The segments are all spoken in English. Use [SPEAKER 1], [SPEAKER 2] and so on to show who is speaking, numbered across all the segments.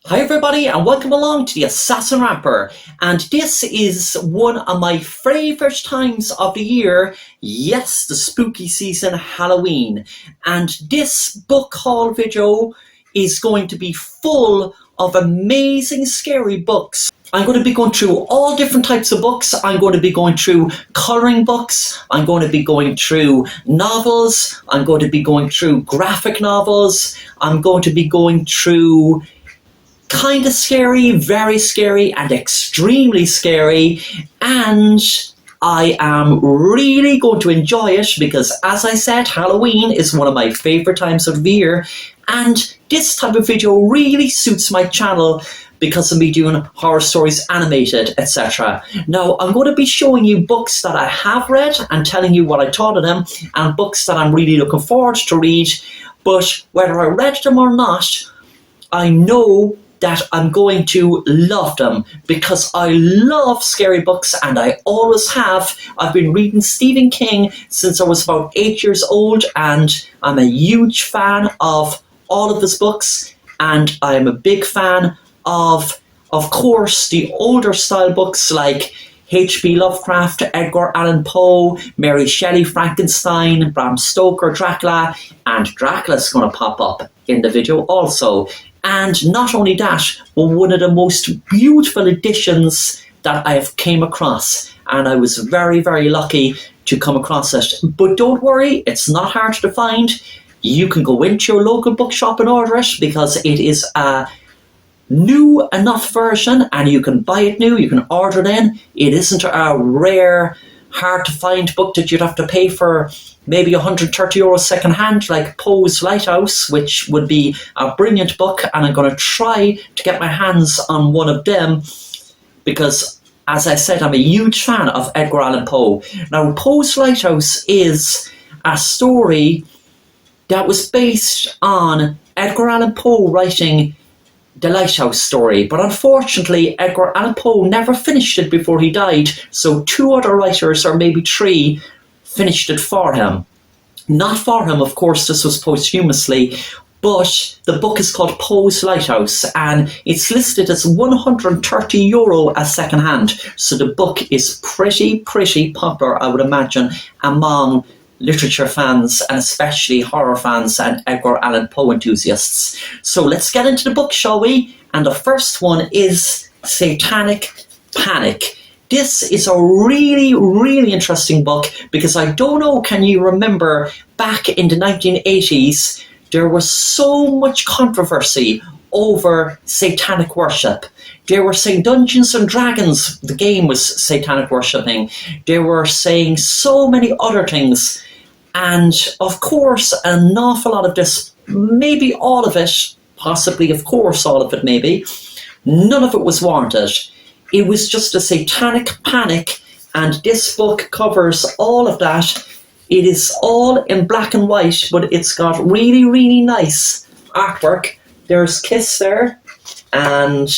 [SPEAKER 1] Hi everybody and welcome along to the Assassin Rapper, and this is one of my favourite times of the year, yes, the spooky season, Halloween, and this book haul video is going to be full of amazing scary books. I'm going to be going through all different types of books. I'm going to be going through colouring books, I'm going to be going through novels, I'm going to be going through graphic novels, I'm going to be going through kind of scary, very scary, and extremely scary, and I am really going to enjoy it because, as I said, Halloween is one of my favourite times of the year, and this type of video really suits my channel because of me doing horror stories, animated, etc. Now, I'm going to be showing you books that I have read and telling you what I thought of them, and books that I'm really looking forward to read, but whether I read them or not, I know that I'm going to love them because I love scary books and I always have. I've been reading Stephen King since I was about 8 years old, and I'm a huge fan of all of his books, and I'm a big fan of course, the older style books like H.P. Lovecraft, Edgar Allan Poe, Mary Shelley, Frankenstein, Bram Stoker, Dracula, and Dracula's going to pop up in the video also. And not only that, but one of the most beautiful editions that I have came across. And I was very, very lucky to come across it. But don't worry, it's not hard to find. You can go into your local bookshop and order it because it is a new enough version and you can buy it new, you can order it in. It isn't a rare, hard to find book that you'd have to pay for maybe €130 second hand, like Poe's Lighthouse, which would be a brilliant book, and I'm going to try to get my hands on one of them because, as I said, I'm a huge fan of Edgar Allan Poe. Now, Poe's Lighthouse is a story that was based on Edgar Allan Poe writing the Lighthouse story, but unfortunately Edgar Allan Poe never finished it before he died, so two other writers, or maybe three, finished it for him. Not for him, of course, this was posthumously, but the book is called Poe's Lighthouse and it's listed as €130 a second hand, so the book is pretty popular, I would imagine, among literature fans and especially horror fans and Edgar Allan Poe enthusiasts. So let's get into the book, shall we? And the first one is Satanic Panic. This is a really interesting book because I don't know, can you remember back in the 1980s, there was so much controversy over satanic worship. They were saying Dungeons and Dragons, the game, was satanic worshipping. They were saying so many other things. And of course, an awful lot of this, maybe all of it, possibly, of course, all of it maybe, none of it was warranted. It was just a satanic panic, and this book covers all of that. It is all in black and white, but it's got really nice artwork. There's Kiss there, and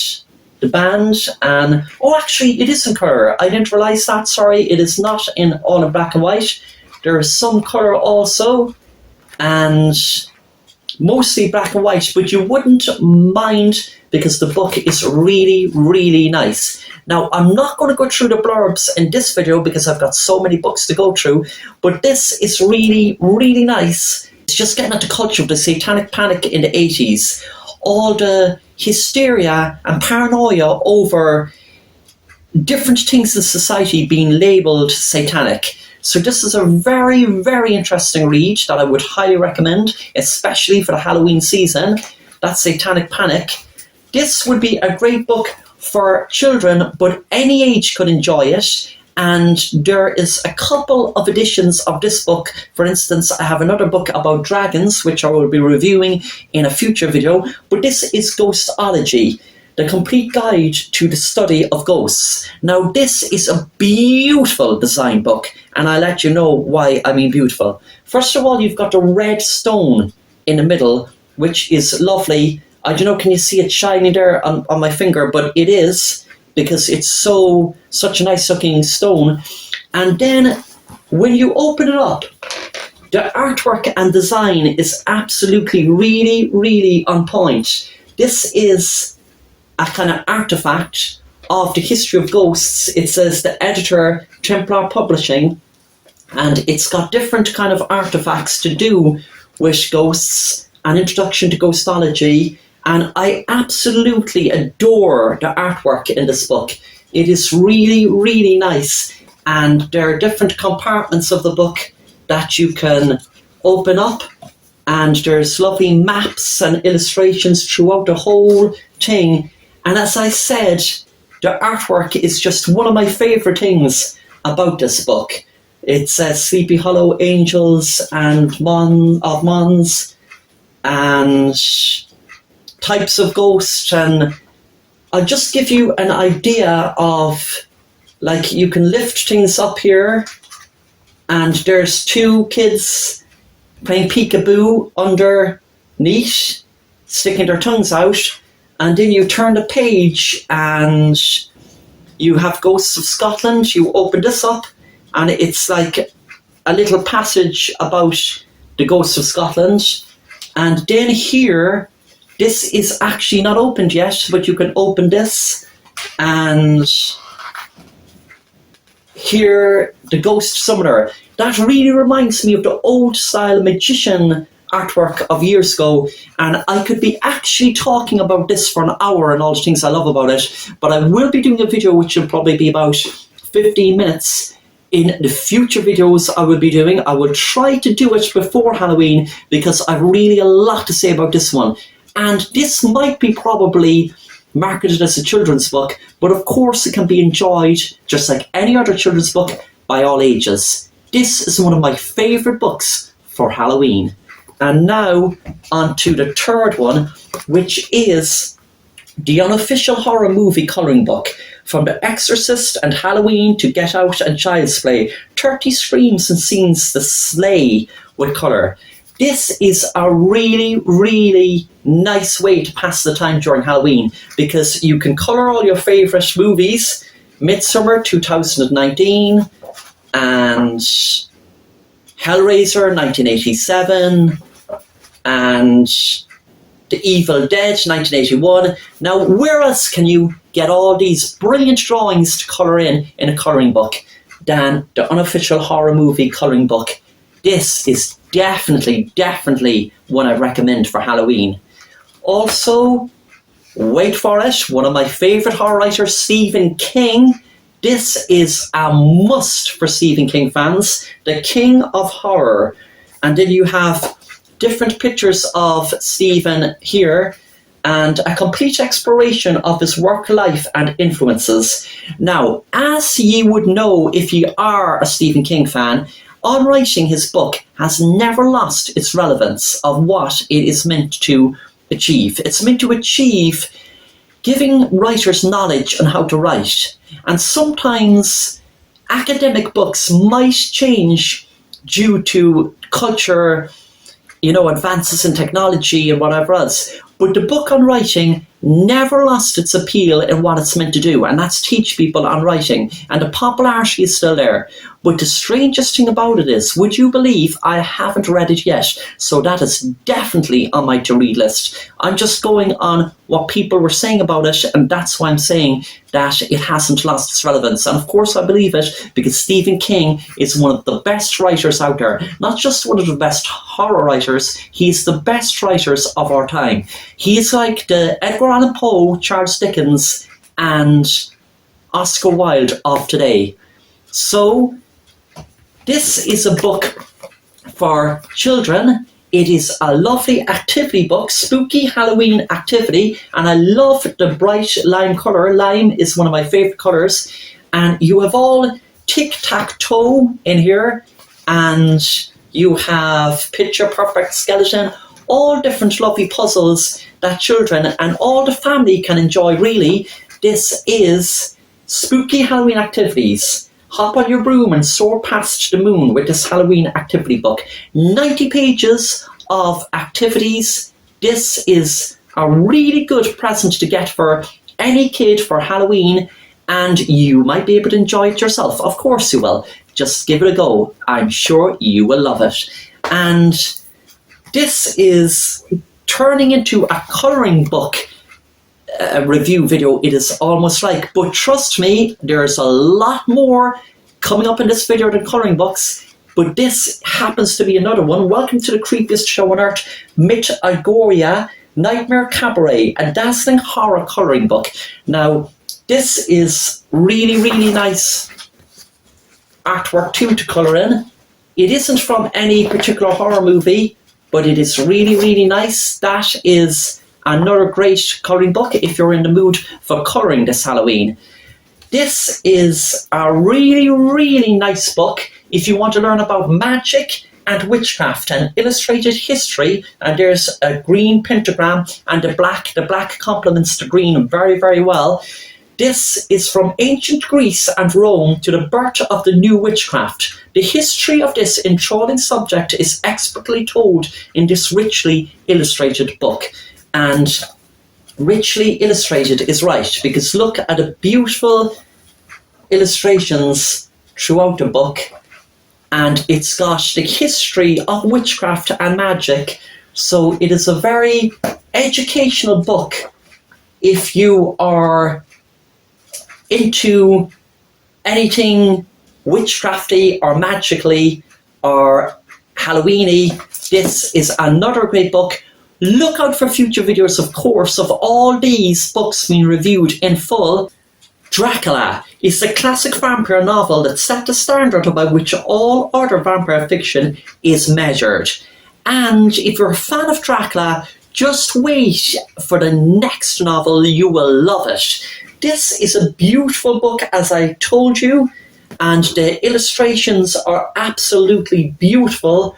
[SPEAKER 1] the band, and oh, actually, it is in colour. I didn't realise that, sorry. It is not in all in black and white. There is some colour also, and mostly black and white, but you wouldn't mind because the book is really nice. Now, I'm not going to go through the blurbs in this video because I've got so many books to go through, but this is really nice. It's just getting at the culture of the satanic panic in the 80s. All the hysteria and paranoia over different things in society being labelled satanic. So this is a very interesting read that I would highly recommend, especially for the Halloween season. That's Satanic Panic. This would be a great book for children, but any age could enjoy it. And there is a couple of editions of this book. For instance, I have another book about dragons, which I will be reviewing in a future video. But this is Ghostology, the complete guide to the study of ghosts. Now, this is a beautiful design book, and I'll let you know why I mean beautiful. First of all, you've got the red stone in the middle, which is lovely. I don't know, can you see it shining there on my finger? But it is, because it's such a nice looking stone. And then when you open it up, the artwork and design is absolutely really on point. This is a kind of artifact of the history of ghosts. It says the editor, Templar Publishing, and it's got different kind of artifacts to do with ghosts, an introduction to ghostology, and I absolutely adore the artwork in this book. It is really, really nice, and there are different compartments of the book that you can open up, and there's lovely maps and illustrations throughout the whole thing. And as I said, the artwork is just one of my favourite things about this book. It says Sleepy Hollow Angels and Mons and types of ghosts, and I'll just give you an idea of, like, you can lift things up here, and there's two kids playing peekaboo underneath, sticking their tongues out, and then you turn the page and you have Ghosts of Scotland. You open this up, and it's like a little passage about the Ghosts of Scotland. And then here, this is actually not opened yet, but you can open this, and here, the Ghost Summoner. That really reminds me of the old style magician artwork of years ago, and I could be actually talking about this for an hour and all the things I love about it, but I will be doing a video which will probably be about 15 minutes in the future videos I will be doing. I will try to do it before Halloween because I've really a lot to say about this one. And this might be probably marketed as a children's book, but of course it can be enjoyed just like any other children's book by all ages. This is one of my favourite books for Halloween. And now on to the third one, which is the unofficial horror movie colouring book. From The Exorcist and Halloween to Get Out and Child's Play, 30 screams and scenes to slay with colour. This is a really, really nice way to pass the time during Halloween, because you can colour all your favourite movies, Midsummer 2019, and Hellraiser 1987, and The Evil Dead 1981. Now, where else can you get all these brilliant drawings to colour in a colouring book than the unofficial horror movie colouring book? This is definitely one I recommend for Halloween. Also, wait for it, one of my favourite horror writers, Stephen King. This is a must for Stephen King fans. The King of Horror. And then you have different pictures of Stephen here, and a complete exploration of his work life and influences. Now, as you would know if you are a Stephen King fan, on writing his book has never lost its relevance of what it is meant to achieve. It's meant to achieve giving writers knowledge on how to write. And sometimes academic books might change due to culture, advances in technology and whatever else. But the book on writing never lost its appeal in what it's meant to do, and that's teach people on writing. And the popularity is still there. But the strangest thing about it is, would you believe I haven't read it yet? So that is definitely on my to-read list. I'm just going on what people were saying about it, and that's why I'm saying that it hasn't lost its relevance. And of course I believe it, because Stephen King is one of the best writers out there. Not just one of the best horror writers, he's the best writers of our time. He's like the Edgar Allan Poe, Charles Dickens, and Oscar Wilde of today. So, this is a book for children. It is a lovely activity book, spooky Halloween activity, and I love the bright lime colour. Lime is one of my favourite colours. And you have all tic-tac-toe in here, and you have picture perfect skeleton, all different lovely puzzles that children and all the family can enjoy, really. This is spooky Halloween activities. Hop on your broom and soar past the moon with this Halloween activity book. 90 pages of activities. This is a really good present to get for any kid for Halloween, and you might be able to enjoy it yourself. Of course you will. Just give it a go. I'm sure you will love it. And this is turning into a colouring book review video it is almost like. But trust me, there's a lot more coming up in this video than colouring books. But this happens to be another one. Welcome to the creepiest show on earth, Mythagoria Nightmare Cabaret, a dazzling horror colouring book. Now, this is really, really nice artwork too to colour in. It isn't from any particular horror movie, but it is really, really nice. That is another great colouring book if you're in the mood for colouring this Halloween. This is a really, really nice book if you want to learn about magic and witchcraft and illustrated history. And there's a green pentagram and the black. The black complements the green very, very well. This is from ancient Greece and Rome to the birth of the new witchcraft. The history of this enthralling subject is expertly told in this richly illustrated book. And richly illustrated is right, because look at the beautiful illustrations throughout the book. And it's got the history of witchcraft and magic. So it is a very educational book if you are into anything witchcrafty or magically or Halloweeny. This is another great book. Look out for future videos, of course, of all these books being reviewed in full. Dracula is the classic vampire novel that set the standard by which all other vampire fiction is measured. And if you're a fan of Dracula, just wait for the next novel. You will love it. This is a beautiful book, as I told you, and the illustrations are absolutely beautiful.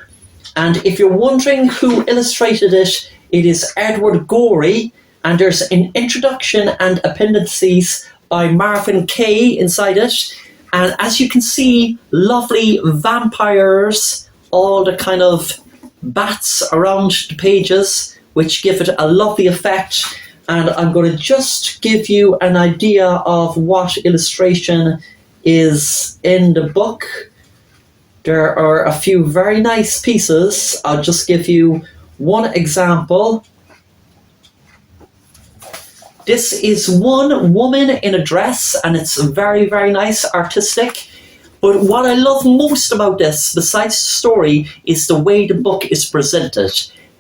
[SPEAKER 1] And if you're wondering who illustrated it, it is Edward Gorey, and there's an introduction and appendices by Marvin Kay inside it. And as you can see, lovely vampires, all the kind of bats around the pages, which give it a lovely effect. And I'm going to just give you an idea of what illustration is in the book. There are a few very nice pieces. I'll just give you one example. This is one woman in a dress, and it's very, very nice, artistic. But what I love most about this, besides the story, is the way the book is presented.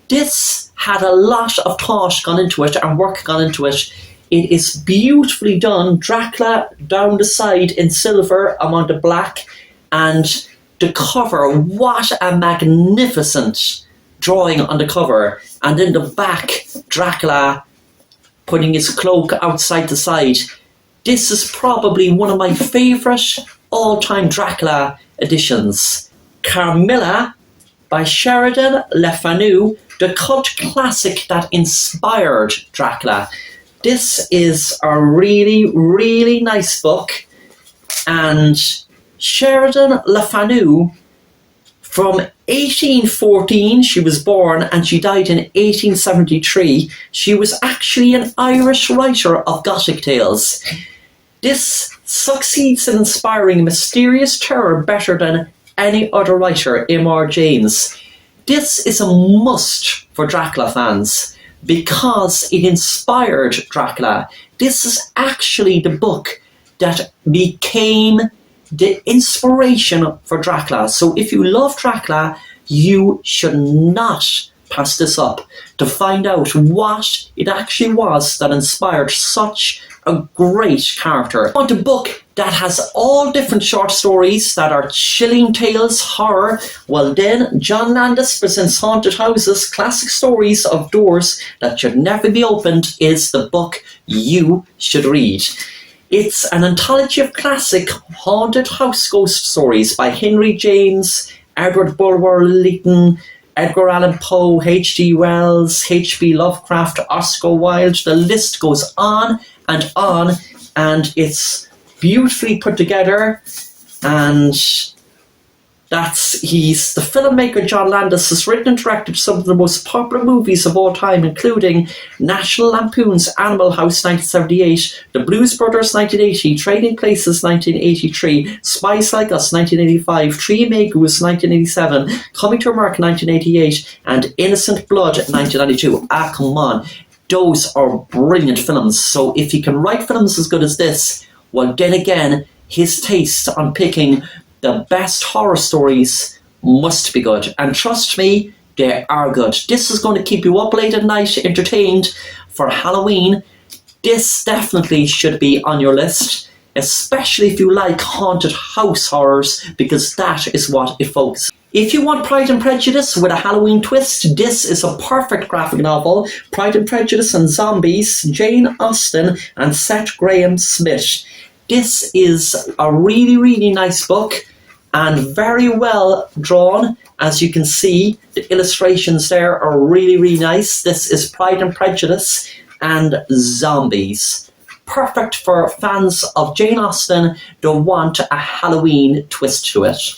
[SPEAKER 1] This had a lot of thought gone into it and work gone into it. It is beautifully done. Dracula down the side in silver among the black, and the cover, what a magnificent drawing on the cover. And in the back, Dracula putting his cloak outside the side. This is probably one of my favourite all-time Dracula editions. Carmilla by Sheridan Le Fanu, the cult classic that inspired Dracula. This is a really, really nice book. And Sheridan Le Fanu, from 1814, she was born, and she died in 1873. She was actually an Irish writer of Gothic tales. This succeeds in inspiring mysterious terror better than any other writer, M.R. James. This is a must for Dracula fans because it inspired Dracula. This is actually the book that became the inspiration for Dracula. So if you love Dracula, you should not pass this up to find out what it actually was that inspired such a great character. I want a book that has all different short stories that are chilling tales, horror. Well then, John Landis presents Haunted Houses, classic stories of doors that should never be opened is the book you should read. It's an anthology of classic haunted house ghost stories by Henry James, Edward Bulwer Lytton, Edgar Allan Poe, H.G. Wells, H.P. Lovecraft, Oscar Wilde. The list goes on, and it's beautifully put together. And he's the filmmaker John Landis has written and directed some of the most popular movies of all time, including National Lampoon's Animal House 1978, The Blues Brothers 1980, Trading Places 1983, Spies Like Us 1985, Three Magus 1987, Coming to America 1988, and Innocent Blood 1992. Ah, come on. those are brilliant films. So if he can write films as good as this, well, then again, his taste on picking the best horror stories must be good. And trust me, they are good. This is going to keep you up late at night, entertained for Halloween. This definitely should be on your list, especially if you like haunted house horrors, because that is what it focuses. If you want Pride and Prejudice with a Halloween twist, this is a perfect graphic novel. Pride and Prejudice and Zombies, Jane Austen and Seth Graham Smith. This is a really, really nice book and very well drawn. As you can see, the illustrations there are really, really nice. This is Pride and Prejudice and Zombies. Perfect for fans of Jane Austen who want a Halloween twist to it.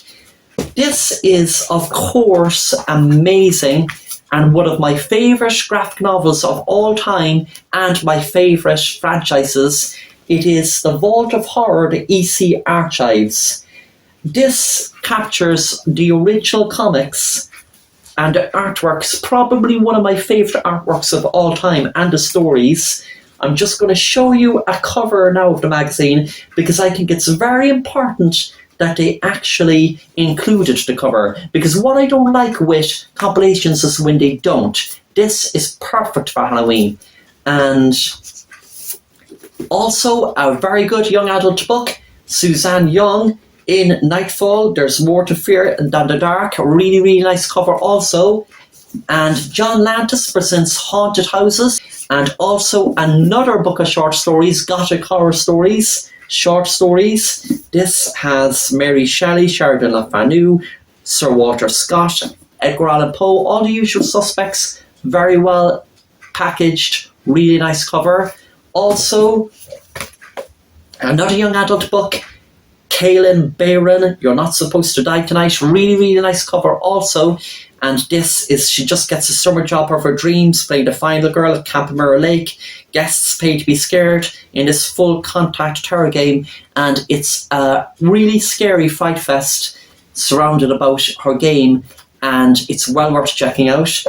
[SPEAKER 1] This is, of course, amazing and one of my favourite graphic novels of all time and my favourite franchises. It is The Vault of Horror, the EC Archives. This captures the original comics and the artworks, probably one of my favourite artworks of all time, and the stories. I'm just going to show you a cover now of the magazine because I think it's very important that they actually included the cover, because what I don't like with compilations is when they don't. This is perfect for Halloween. And also a very good young adult book, Suzanne Young, In Nightfall, There's More to Fear Than the Dark. A really, really nice cover also. And John Lantis presents Haunted Houses, and also another book of short stories, Gothic Horror Stories, short stories. This has Mary Shelley, Sheridan Le Fanu, Sir Walter Scott, Edgar Allan Poe, all the usual suspects, very well packaged, really nice cover. Also, another young adult book, Kaylin Bayron, You're Not Supposed to Die Tonight, really, really nice cover also. And this is, she just gets a summer job of her dreams, playing the final girl at Camp Mirror Lake. Guests pay to be scared in this full contact terror game. And it's a really scary fight fest surrounded about her game. And it's well worth checking out.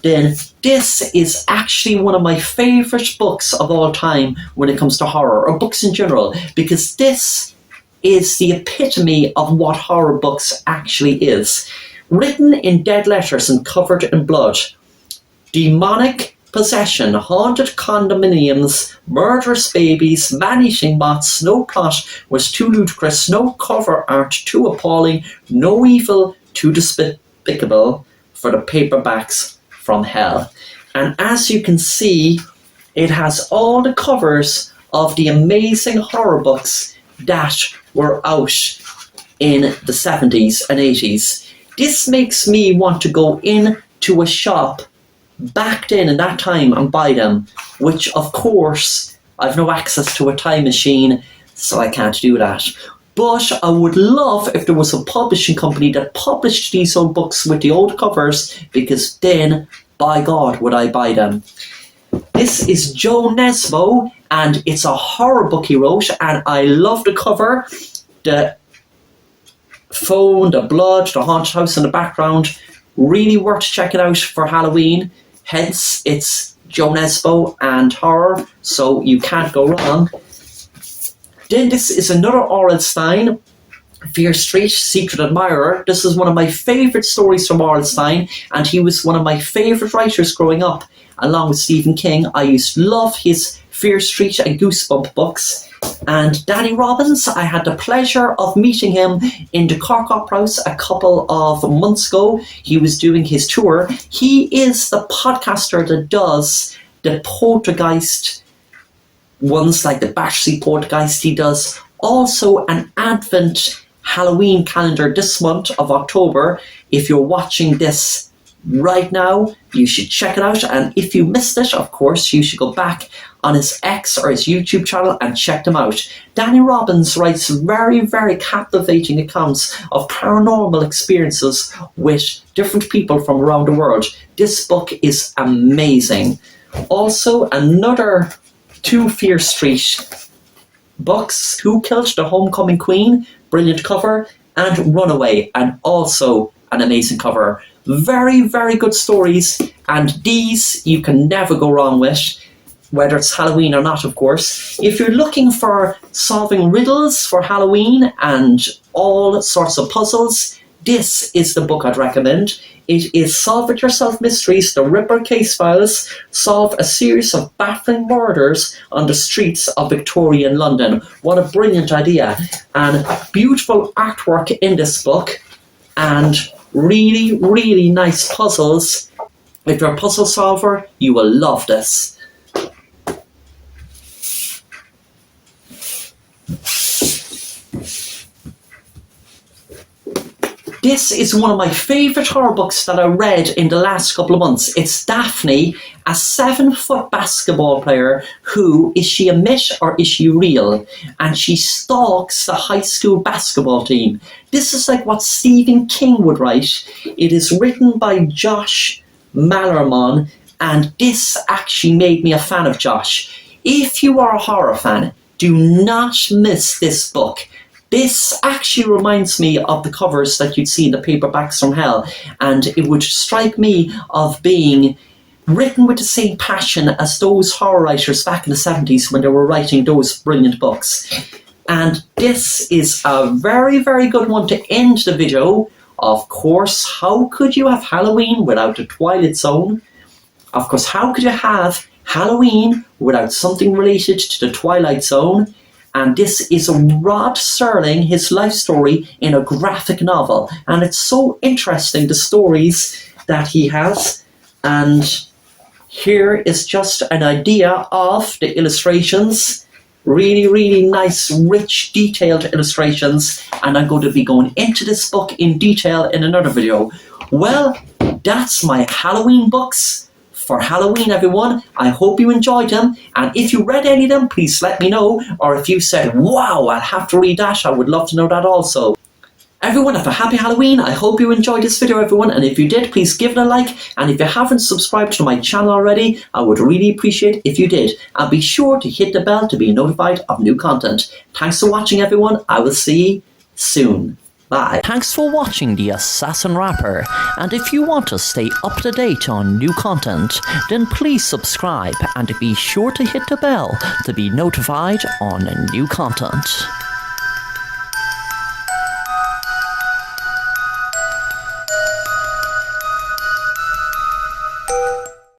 [SPEAKER 1] Then this is actually one of my favourite books of all time when it comes to horror, or books in general, because this is the epitome of what horror books actually is. Written in dead letters and covered in blood. Demonic possession, haunted condominiums, murderous babies, vanishing moths, no plot was too ludicrous, no cover art too appalling, no evil too despicable for the paperbacks from hell. And as you can see, it has all the covers of the amazing horror books that were out in the 70s and 80s. This makes me want to go into a shop back then in that time and buy them, which of course I've no access to a time machine, so I can't do that. But I would love if there was a publishing company that published these old books with the old covers, because then, by God, would I buy them. This is Joe Nesbo, and it's a horror book he wrote, and I love the cover. The phone, the blood, the haunted house in the background, really worth checking out for Halloween. Hence, it's Joe Nesbo and horror, so you can't go wrong. Then this is another R.L. Stine, Fear Street, Secret Admirer. This is one of my favourite stories from R.L. Stine, and he was one of my favourite writers growing up, along with Stephen King. I used to love his Fear Street and Goosebump books. And Danny Robbins, I had the pleasure of meeting him in the Cork Opera House a couple of months ago. He was doing his tour. He is the podcaster that does the Poltergeist ones, like the Battersea Poltergeist. He does also an Advent Halloween calendar this month of October. If you're watching this right now, you should check it out. And if you missed it, of course, you should go back on his X or his YouTube channel and check them out. Danny Robbins writes very, very captivating accounts of paranormal experiences with different people from around the world. This book is amazing. Also, another two Fear Street books, Who Killed the Homecoming Queen, brilliant cover, and Runaway, and also an amazing cover. Very, very good stories, and these you can never go wrong with. whether it's Halloween or not, of course. If you're looking for solving riddles for Halloween and all sorts of puzzles, this is the book I'd recommend. It is Solve It Yourself Mysteries, The Ripper Case Files. Solve a series of baffling murders on the streets of Victorian London. What a brilliant idea. And beautiful artwork in this book. And really, really nice puzzles. If you're a puzzle solver, you will love this. This is one of my favourite horror books that I read in the last couple of months. It's Daphne, a 7-foot basketball player who, is she a myth or is she real? And she stalks the high school basketball team. This is like what Stephen King would write. It is written by Josh Malerman, and this actually made me a fan of Josh. If you are a horror fan, do not miss this book. This actually reminds me of the covers that you'd see in the paperbacks from hell, and it would strike me of being written with the same passion as those horror writers back in the 70s when they were writing those brilliant books. And this is a very, very good one to end the video. Of course, how could you have Halloween without the Twilight Zone? Of course, how could you have Halloween without something related to the Twilight Zone? And this is Rod Serling, his life story in a graphic novel. And it's so interesting, the stories that he has. And here is just an idea of the illustrations. Really, really nice, rich, detailed illustrations. And I'm going to be going into this book in detail in another video. Well, that's my Halloween books for Halloween, everyone. I hope you enjoyed them, and if you read any of them, please let me know, or if you said, wow, I'll have to read that, I would love to know that also. Everyone, have a happy Halloween. I hope you enjoyed this video, everyone, and if you did, please give it a like, and if you haven't subscribed to my channel already, I would really appreciate if you did, and be sure to hit the bell to be notified of new content. Thanks for watching, everyone. I will see you soon. Bye. Thanks for watching The Assassin Rapper, and if you want to stay up to date on new content, then please subscribe and be sure to hit the bell to be notified on new content.